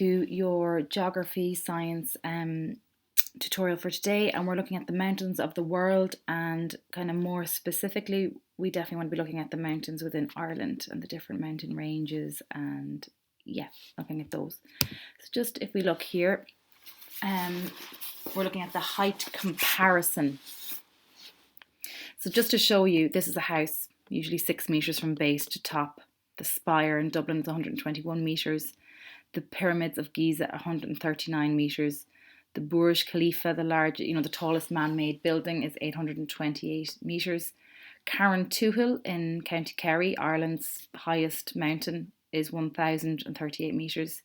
To your geography science tutorial for today, and we're looking at the mountains of the world, and kind of more specifically we definitely want to be looking at the mountains within Ireland and the different mountain ranges, and yeah, looking at those. So just if we look here, we're looking at the height comparison. So just to show you, this is a house usually 6 meters from base to top. The spire in Dublin is 121 meters. The pyramids of Giza 139 meters. The Burj Khalifa, the tallest man-made building, is 828 meters. Carrauntoohil in County Kerry, Ireland's highest mountain, is 1038 meters.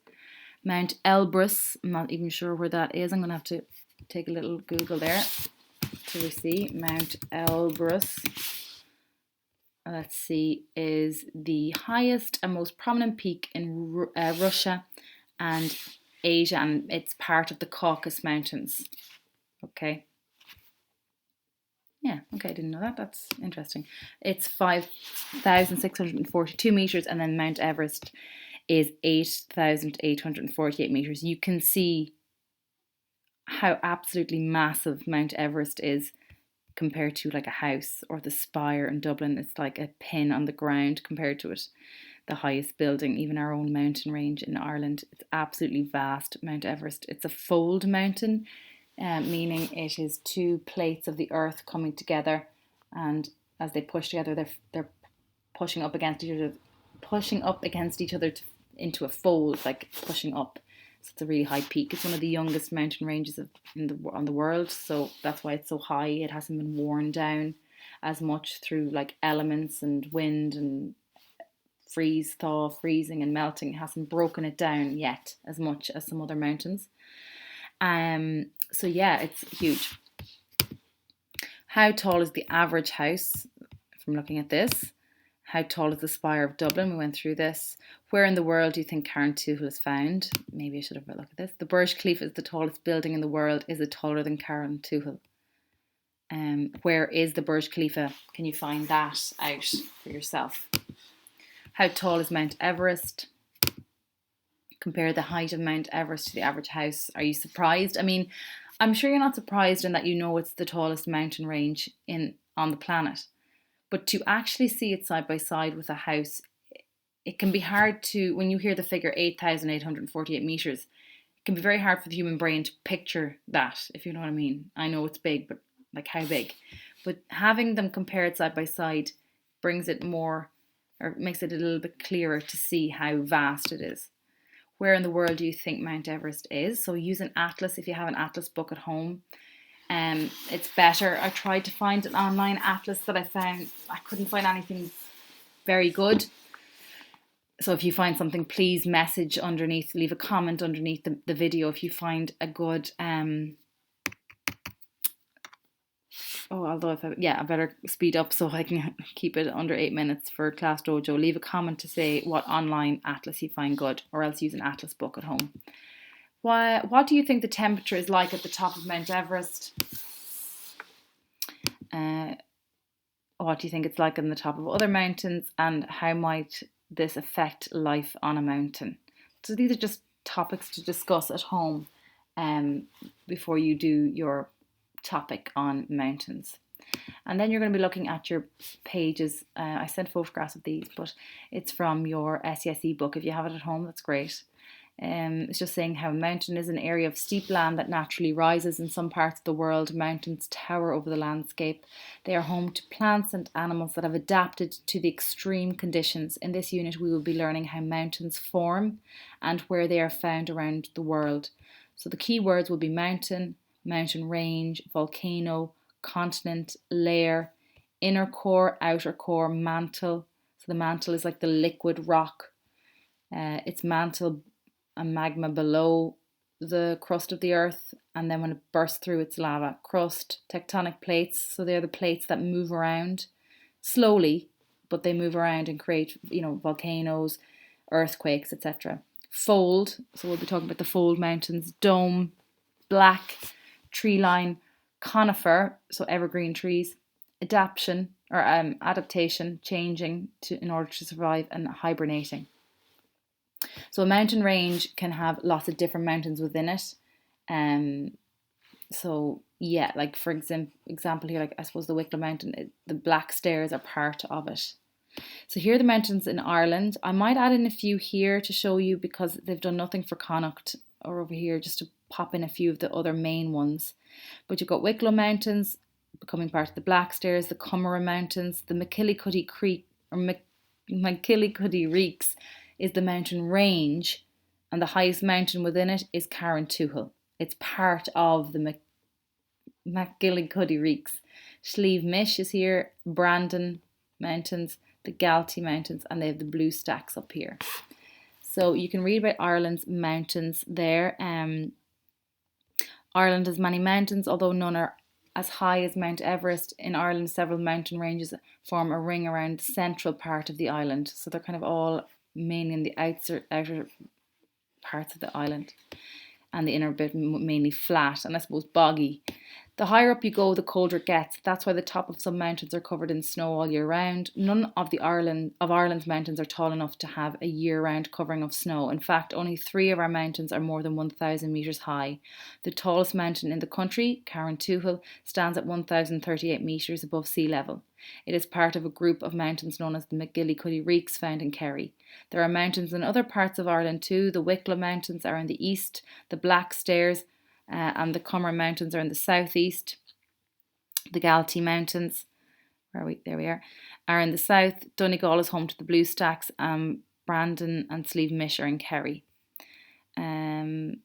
Mount Elbrus, I'm not even sure where that is. I'm going to have to take a little Google there to see. Mount Elbrus, let's see, is the highest and most prominent peak in Russia and Asia, and it's part of the Caucasus Mountains. Okay. Yeah, okay, I didn't know that. That's interesting. It's 5,642 meters, and then Mount Everest is 8,848 meters. You can see how absolutely massive Mount Everest is compared to like a house, or the spire in Dublin. It's like a pin on the ground compared to it. The highest building, even our own mountain range in Ireland, it's absolutely vast. Mount Everest, it's a fold mountain, meaning it is two plates of the earth coming together, and as they push together, they're pushing up against each other into a fold, like pushing up. So it's a really high peak. It's one of the youngest mountain ranges on the world, so that's why it's so high. It hasn't been worn down as much through like elements and wind and freezing and melting. It hasn't broken it down yet as much as some other mountains. So yeah, it's huge. How tall is the average house? From looking at this, how tall is the Spire of Dublin? We went through this. Where in the world do you think Carrauntoohil is found? Maybe I should have a look at this. The Burj Khalifa is the tallest building in the world. Is it taller than Carrauntoohil? Where is the Burj Khalifa? Can you find that out for yourself? How tall is Mount Everest? Compare the height of Mount Everest to the average house. Are you surprised? I mean, I'm sure you're not surprised in that you know it's the tallest mountain range on the planet. But to actually see it side by side with a house, it can be hard to, when you hear the figure 8,848 meters, it can be very hard for the human brain to picture that, if you know what I mean. I know it's big, but like how big? But having them compared side by side brings it more, or makes it a little bit clearer to see how vast it is. Where in the world do you think Mount Everest is? So use an atlas if you have an atlas book at home. It's better. I tried to find an online atlas that I couldn't find anything very good. So if you find something, please message underneath, leave a comment underneath the video if you find a good I better speed up so I can keep it under 8 minutes for Class Dojo. Leave a comment to say what online atlas you find good, or else use an atlas book at home. What do you think the temperature is like at the top of Mount Everest? What do you think it's like on the top of other mountains, and how might this affect life on a mountain? So these are just topics to discuss at home before you do your topic on mountains. And then you're going to be looking at your pages. I sent photographs of these, but it's from your S.E.S.E book. If you have it at home, that's great. It's just saying how a mountain is an area of steep land that naturally rises. In some parts of the world, mountains tower over the landscape. They are home to plants and animals that have adapted to the extreme conditions. In this unit, we will be learning how mountains form and where they are found around the world. So the key words will be mountain, mountain range, volcano, continent, layer, inner core, outer core, mantle. So the mantle is like the liquid rock. It's mantle and magma below the crust of the earth, and then when it bursts through, it's lava. Crust, tectonic plates, so they're the plates that move around slowly, but they move around and create, volcanoes, earthquakes, etc. Fold, so we'll be talking about the fold mountains. Dome, black, tree line, conifer, so evergreen trees. Adaptation, changing in order to survive, and hibernating. So a mountain range can have lots of different mountains within it. So yeah, like for example here, like I suppose the Wicklow Mountain, the Black Stairs are part of it. So here are the mountains in Ireland. I might add in a few here to show you because they've done nothing for Connacht or over here, just to pop in a few of the other main ones. But you've got Wicklow Mountains becoming part of the Black Stairs, the Cummeragh Mountains, the McKillicuddy Creek or McKillicuddy Reeks is the mountain range, and the highest mountain within it is Carrauntoohil. It's part of the McGillicuddy Reeks. Slieve Mish is here, Brandon Mountains, the Galtee Mountains, and they have the Blue Stacks up here. So you can read about Ireland's mountains there. Ireland has many mountains, although none are as high as Mount Everest. In Ireland, several mountain ranges form a ring around the central part of the island. So they're kind of all mainly in the outer parts of the island, and the inner bit mainly flat and I suppose boggy. The higher up you go, the colder it gets. That's why the top of some mountains are covered in snow all year round. None of Ireland's mountains are tall enough to have a year-round covering of snow. In fact, only 3 of our mountains are more than 1,000 metres high. The tallest mountain in the country, Carrauntoohil, stands at 1,038 metres above sea level. It is part of a group of mountains known as the McGillicuddy Reeks found in Kerry. There are mountains in other parts of Ireland too. The Wicklow Mountains are in the east, the Black Stairs and the Cummeragh Mountains are in the southeast. The Galtee Mountains, there we are in the south. Donegal is home to the Blue Stacks. Brandon and Slieve Mish are in Kerry. The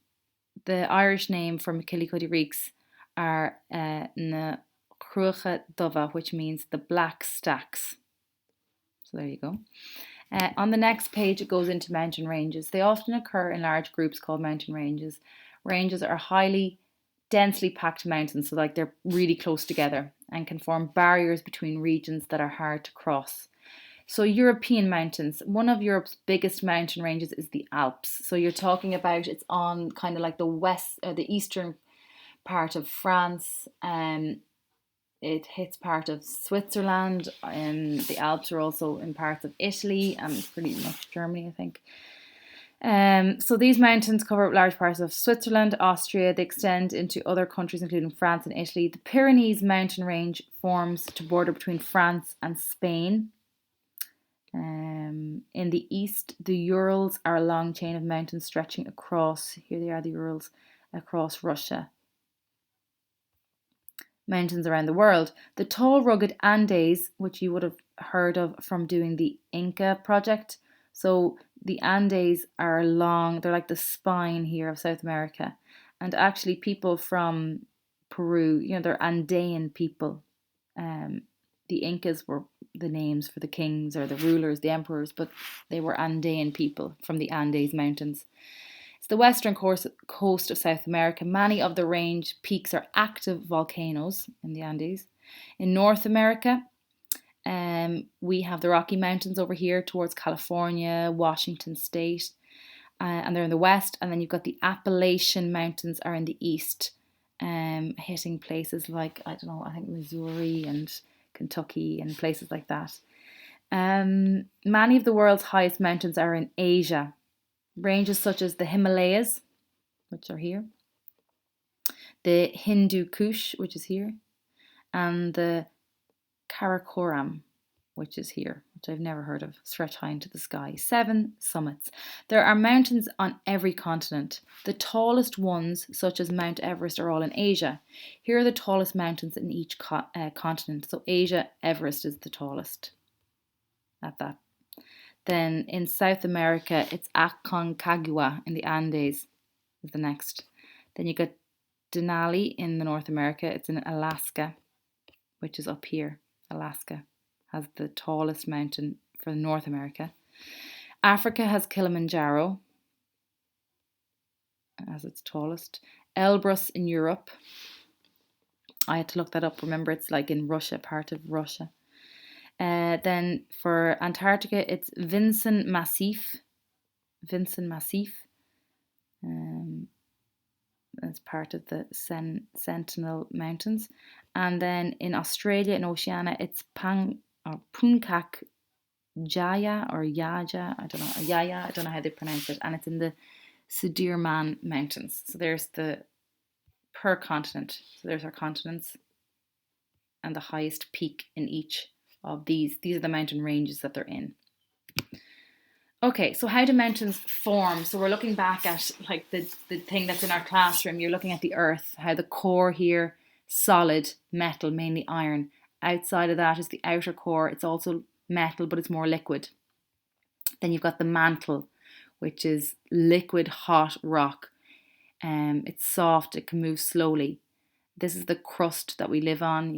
Irish name for McKillicuddy Reeks are na Crucha Dova, which means the Black Stacks. So there you go. On the next page, it goes into mountain ranges. They often occur in large groups called mountain ranges. Ranges are highly densely packed mountains, so like they're really close together and can form barriers between regions that are hard to cross. So European mountains, one of Europe's biggest mountain ranges is the Alps. So you're talking about it's on kind of like the eastern part of France. It hits part of Switzerland, and the Alps are also in parts of Italy and pretty much Germany, I think. So these mountains cover large parts of Switzerland, Austria. They extend into other countries, including France and Italy. The Pyrenees mountain range forms to border between France and Spain. In the east, the Urals are a long chain of mountains stretching across, here they are, the Urals, across Russia. Mountains around the world. The tall, rugged Andes, which you would have heard of from doing the Inca project. So the Andes are long, they're like the spine here of South America. And actually people from Peru, they're Andean people. The Incas were the names for the kings or the rulers, the emperors, but they were Andean people from the Andes Mountains. It's the western coast of South America. Many of the range peaks are active volcanoes in the Andes. In North America, we have the Rocky Mountains over here towards California, Washington State, and they're in the west. And then you've got the Appalachian Mountains are in the east, hitting places like, I think Missouri and Kentucky and places like that. Many of the world's highest mountains are in Asia. Ranges such as the Himalayas, which are here, the Hindu Kush, which is here, and the Karakoram, which is here, which I've never heard of, stretch high into the sky. 7 summits. There are mountains on every continent. The tallest ones, such as Mount Everest, are all in Asia. Here are the tallest mountains in each continent. So Asia, Everest is the tallest at that. Then in South America, it's Aconcagua in the Andes is the next. Then you got Denali in the North America. It's in Alaska, which is up here. Alaska has the tallest mountain for North America. Africa has Kilimanjaro as its tallest. Elbrus in Europe. I had to look that up. Remember, it's like in Russia, part of Russia. Then for Antarctica, it's Vinson Massif. That's part of the Sentinel Mountains. And then in Australia and Oceania, it's Punkak Jaya or Yaja, I don't know, Yaya, I don't know how they pronounce it, and it's in the Sudirman Mountains. So there's the per continent. So there's our continents and the highest peak in each of these. These are the mountain ranges that they're in. Okay, so how do mountains form? So we're looking back at like the thing that's in our classroom. You're looking at the earth, how the core here, solid metal, mainly iron. Outside of that is the outer core. It's also metal, but it's more liquid. Then you've got the mantle, which is liquid hot rock. It's soft, it can move slowly. This is the crust that we live on.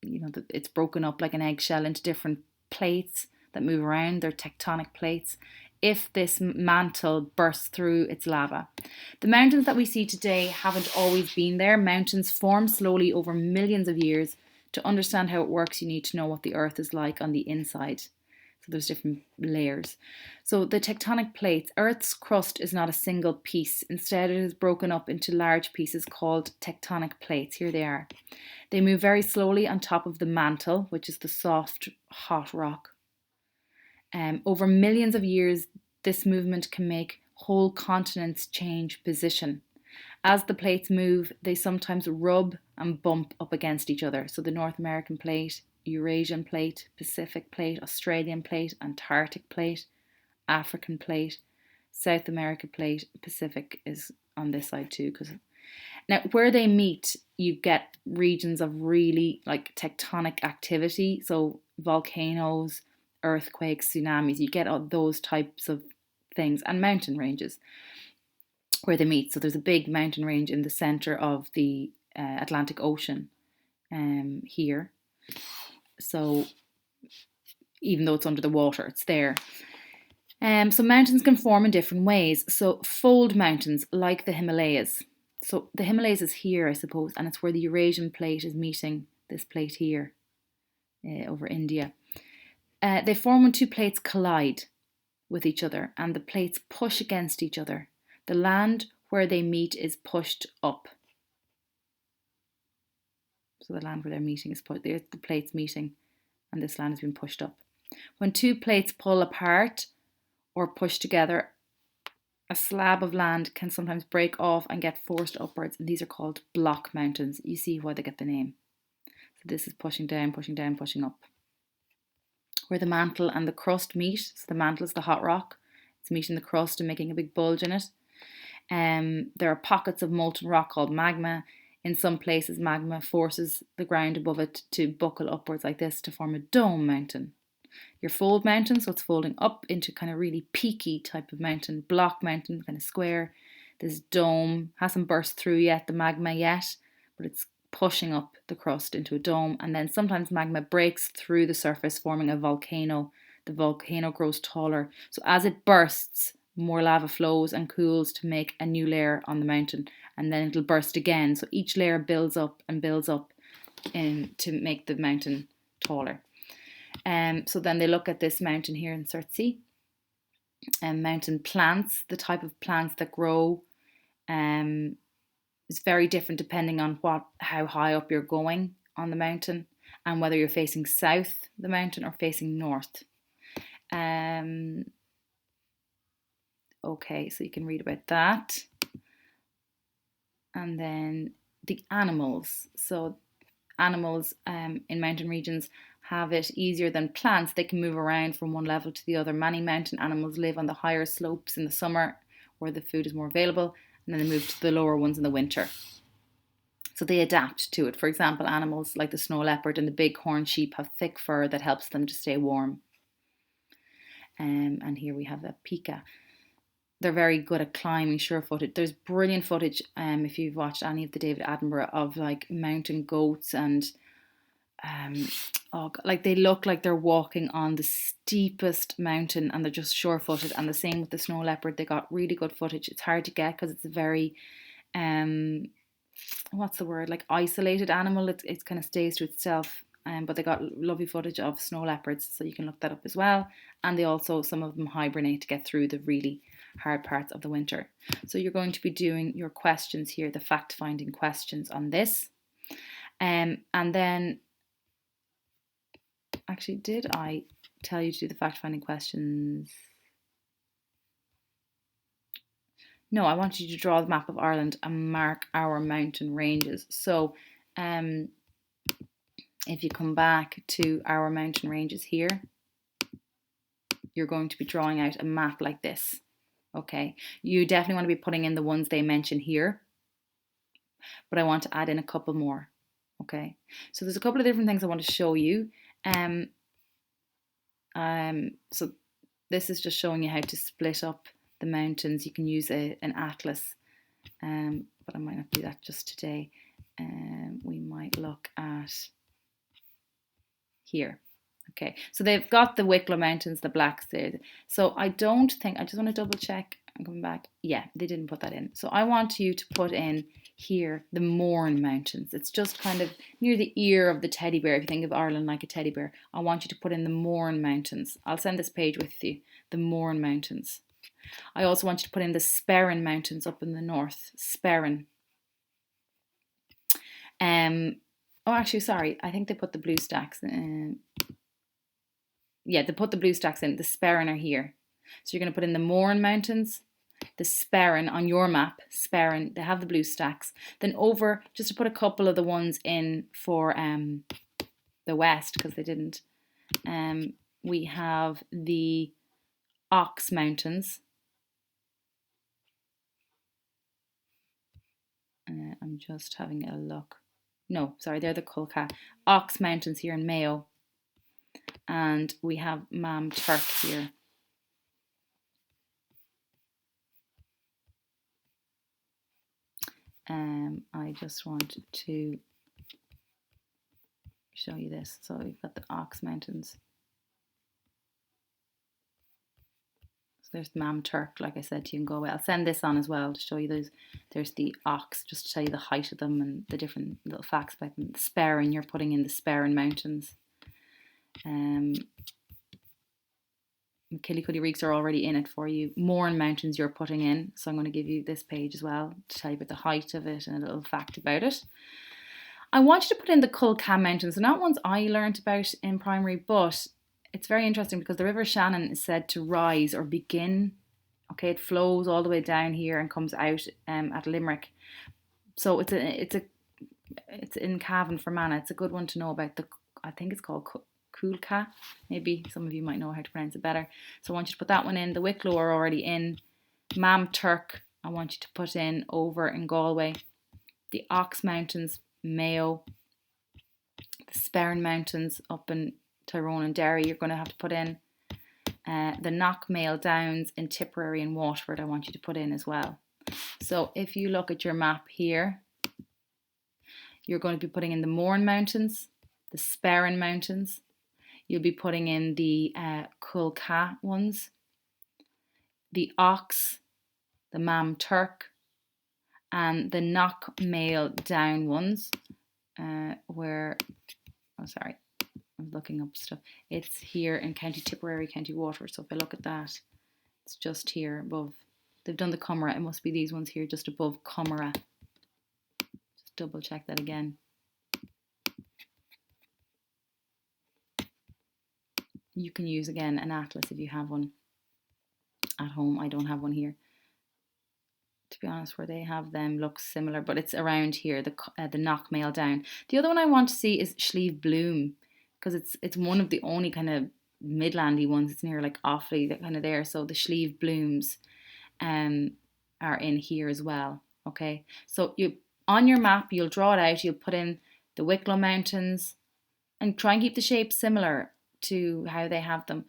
It's broken up like an eggshell into different plates that move around. They're tectonic plates. If this mantle bursts through, it's lava. The mountains that we see today haven't always been there. Mountains form slowly over millions of years. To understand how it works, you need to know what the earth is like on the inside. So there's different layers. So the tectonic plates, Earth's crust is not a single piece. Instead, it is broken up into large pieces called tectonic plates. Here they are. They move very slowly on top of the mantle, which is the soft, hot rock. Over millions of years, this movement can make whole continents change position. As the plates move, they sometimes rub and bump up against each other. So the North American plate, Eurasian plate, Pacific plate, Australian plate, Antarctic plate, African plate, South America plate, Pacific is on this side too. Now, where they meet, you get regions of really like tectonic activity. So volcanoes, earthquakes, tsunamis, you get all those types of things, and mountain ranges where they meet. So there's a big mountain range in the center of the Atlantic Ocean here. So even though it's under the water, it's there. So mountains can form in different ways. So fold mountains, like the Himalayas. So the Himalayas is here, I suppose, and it's where the Eurasian plate is meeting this plate here over India. They form when two plates collide with each other and the plates push against each other. The land where they meet is pushed up. So the land where they're meeting is pushed. There's the plates meeting, and this land has been pushed up. When two plates pull apart or push together, a slab of land can sometimes break off and get forced upwards, and these are called block mountains. You see why they get the name. So this is pushing down, pushing down, pushing up. Where the mantle and the crust meet, so the mantle is the hot rock, it's meeting the crust and making a big bulge in it. There are pockets of molten rock called magma. In some places, magma forces the ground above it to buckle upwards like this to form a dome mountain. Your fold mountain, so it's folding up into kind of really peaky type of mountain. Block mountain, kind of square. This dome hasn't burst through yet, the magma yet, but it's pushing up the crust into a dome. And then sometimes magma breaks through the surface, forming a volcano. The volcano grows taller. So as it bursts, more lava flows and cools to make a new layer on the mountain, and then it'll burst again. So each layer builds up and builds up to make the mountain taller. So then they look at this mountain here in S.E.S.E. Mountain plants, the type of plants that grow is very different depending on how high up you're going on the mountain and whether you're facing south the mountain or facing north. Okay, so you can read about that. And then the animals. So animals in mountain regions have it easier than plants. They can move around from one level to the other. Many mountain animals live on the higher slopes in the summer where the food is more available, and then they move to the lower ones in the winter. So they adapt to it. For example, animals like the snow leopard and the bighorn sheep have thick fur that helps them to stay warm. And here we have a pika. They're very good at climbing, sure-footed. There's brilliant footage, if you've watched any of the David Attenborough, of like mountain goats and like they look like they're walking on the steepest mountain and they're just sure-footed. And the same with the snow leopard. They got really good footage. It's hard to get because it's a very what's the word, like isolated animal. It kind of stays to itself. But they got lovely footage of snow leopards, so you can look that up as well. And they also, some of them hibernate to get through the really hard parts of the winter. So you're going to be doing your questions here, the fact-finding questions on this. And then, actually, did I tell you to do the fact-finding questions. No, I want you to draw the map of Ireland and mark our mountain ranges. So if you come back to our mountain ranges here, you're going to be drawing out a map like this. Okay, you definitely want to be putting in the ones they mention here, but I want to add in a couple more. Okay, so there's a couple of different things I want to show you. So this is just showing you how to split up the mountains. You can use an atlas, but I might not do that just today. We might look at here. Okay, so they've got the Wicklow Mountains, the blacks there. So I don't think, I just want to double check. I'm coming back. Yeah, they didn't put that in. So I want you to put in here the Mourne Mountains. It's just kind of near the ear of the teddy bear. If you think of Ireland like a teddy bear, I want you to put in the Mourne Mountains. I'll send this page with you. The Mourne Mountains. I also want you to put in the S.E.S.E Mountains up in the north. S.E.S.E. Oh, actually, sorry. I think they put the blue stacks in. Yeah, they put the blue stacks in. The S.E.S.E are here. So you're going to put in the Mourne Mountains, the S.E.S.E on your map. S.E.S.E, they have the blue stacks. Then over, just to put a couple of the ones in for the west, because they didn't. We have the Ox Mountains. I'm just having a look. No, sorry, they're the Culca. Ox Mountains here in Mayo. And we have Mam Turk here. I just want to show you this. So we've got the Ox Mountains. So there's Mam Turk, like I said to you, in Galway. I'll send this on as well to show you those. There's the Ox, just to tell you the height of them and the different little facts about them. The S.E.S.E, you're putting in the S.E.S.E Mountains. Killycuddy Reeks are already in it for you. Mourne Mountains you're putting in. So I'm going to give you this page as well to tell you about the height of it and a little fact about it. I want you to put in the Culca Mountains. And that one's I learned about in primary, but it's very interesting because the River Shannon is said to rise or begin. Okay, it flows all the way down here and comes out at Limerick. So it's in Cavan, Fermanagh. It's a good one to know about. I think it's called Coolca. Maybe some of you might know how to pronounce it better. So I want you to put that one in. The Wicklow are already in. Mam Turk, I want you to put in over in Galway. The Ox Mountains, Mayo. The S.E.S.E Mountains up in Tyrone and Derry, you're going to have to put in. The Knockmail Downs in Tipperary and Waterford, I want you to put in as well. So if you look at your map here, you're going to be putting in the Mourne Mountains, the S.E.S.E Mountains. You'll be putting in the Culca ones, the Ox, the Mam Turk, and the Knockmail Down ones, where, oh sorry, I'm looking up stuff. It's here in County Tipperary, County Waterford. So if I look at that, it's just here above. They've done the Comera. It must be these ones here just above Comera. Just double check that again. You can use again an atlas if you have one at home. I don't have one here. To be honest, where they have them looks similar, but it's around here, the Knockmail Down. The other one I want to see is Slieve Bloom, because it's one of the only kind of midlandy ones. It's near like Offaly, that kind of there. So the Slieve Blooms are in here as well. Okay, so you on your map you'll draw it out. You'll put in the Wicklow Mountains and try and keep the shapes similar to how they have them.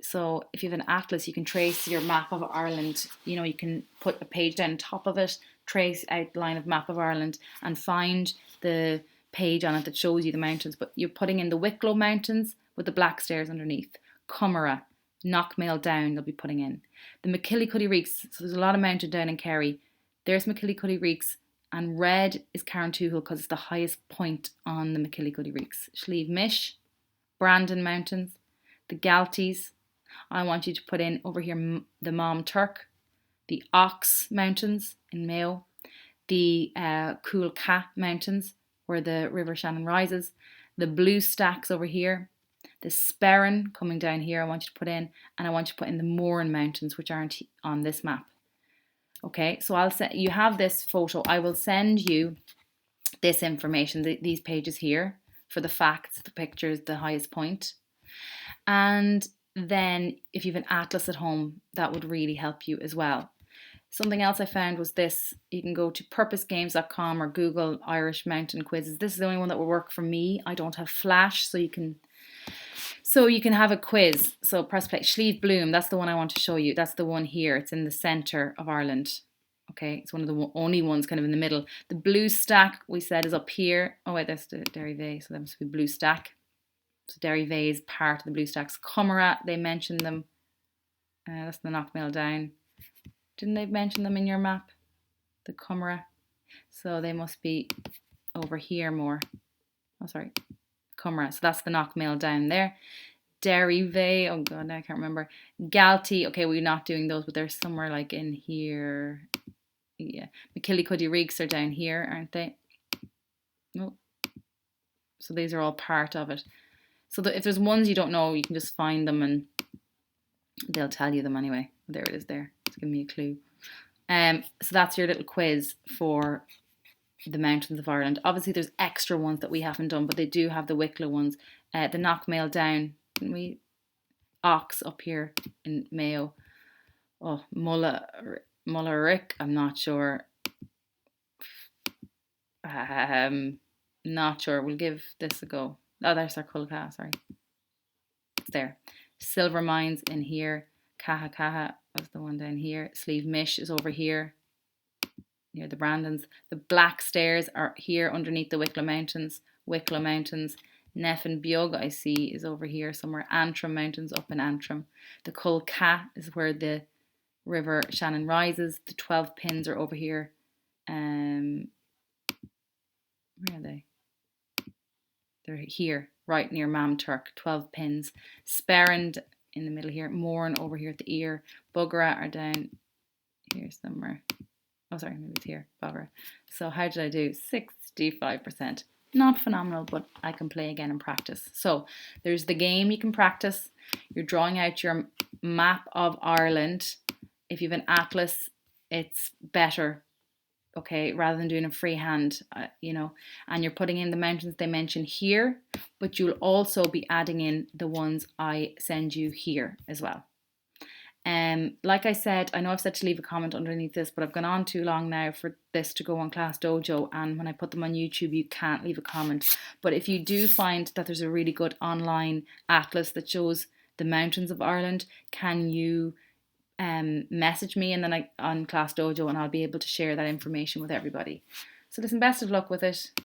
So if you have an atlas, you can trace your map of Ireland. You know, you can put a page down on top of it, trace outline of map of Ireland, and find the page on it that shows you the mountains. But you're putting in the Wicklow Mountains with the black stairs underneath. Comera, Knockmail Down, they'll be putting in. The McKillycuddy Reeks, so there's a lot of mountain down in Kerry. There's McKillycuddy Reeks, and red is Carrauntoohil because it's the highest point on the McKillycuddy Reeks. Slieve Mish, Brandon Mountains, the Galties. I want you to put in over here the Mam Turk, the Ox Mountains in Mayo, the Culca Mountains where the River Shannon rises, the blue stacks over here, The S.E.S.E coming down here, I want you to put in, and I want you to put in the Moran Mountains, which aren't on this map. Okay, so I'll say you have this photo. I will send you this information, these pages here, for the facts, the pictures, the highest point. And then if you have an atlas at home, that would really help you as well. Something else I found was this. You can go to purposegames.com or Google Irish Mountain Quizzes. This is the only one that will work for me. I don't have Flash, so you can have a quiz. So press play. Slieve Bloom, that's the one I want to show you. That's the one here. It's in the centre of Ireland. Okay, it's one of the only ones kind of in the middle. The Blue Stack, we said, is up here. Oh wait, that's the Derry Vey, so that must be Blue Stack. So Derry Vey is part of the Blue Stacks. Cumara, they mentioned them. That's the Knockmill Down. Didn't they mention them in your map? The Cumara. So they must be over here more. Oh, sorry. Cumara. So that's the Knockmill Down there. Derry Vey. Oh, God, now I can't remember. Galtee. Okay, we're not doing those, but they're somewhere like in here. Yeah. McKillicuddy Reeks are down here, aren't they? No. So these are all part of it. So if there's ones you don't know, you can just find them and they'll tell you them anyway. There it is there. It's giving me a clue. So that's your little quiz for the mountains of Ireland. Obviously there's extra ones that we haven't done, but they do have the Wicklow ones. The Knockmail Down, didn't we? Ox up here in Mayo. Oh, Mullarick, I'm not sure. Not sure. We'll give this a go. Oh, there's our Culca, sorry. It's there. Silver Mines in here. Caha was the one down here. Slieve Mish is over here near the Brandons. The Black Stairs are here underneath the Wicklow Mountains. Neffen Biog, I see, is over here somewhere. Antrim Mountains up in Antrim. The Culca is where the River Shannon rises. The 12 Pins are over here. Where are they? They're here, right near Mamturk. 12 Pins. Sperrand in the middle here. Mourne over here at the ear. Buggera are down here somewhere. Oh, sorry, maybe it's here. Buggera. So how did I do? 65%. Not phenomenal, but I can play again and practice. So there's the game you can practice. You're drawing out your map of Ireland. If you have an atlas, it's better. Okay, rather than doing a freehand, and you're putting in the mountains they mention here, but you'll also be adding in the ones I send you here as well. Like I said, I know I've said to leave a comment underneath this, but I've gone on too long now for this to go on Class Dojo, and when I put them on YouTube, you can't leave a comment. But if you do find that there's a really good online atlas that shows the mountains of Ireland, can you message me and then on Class Dojo, and I'll be able to share that information with everybody. So listen, best of luck with it.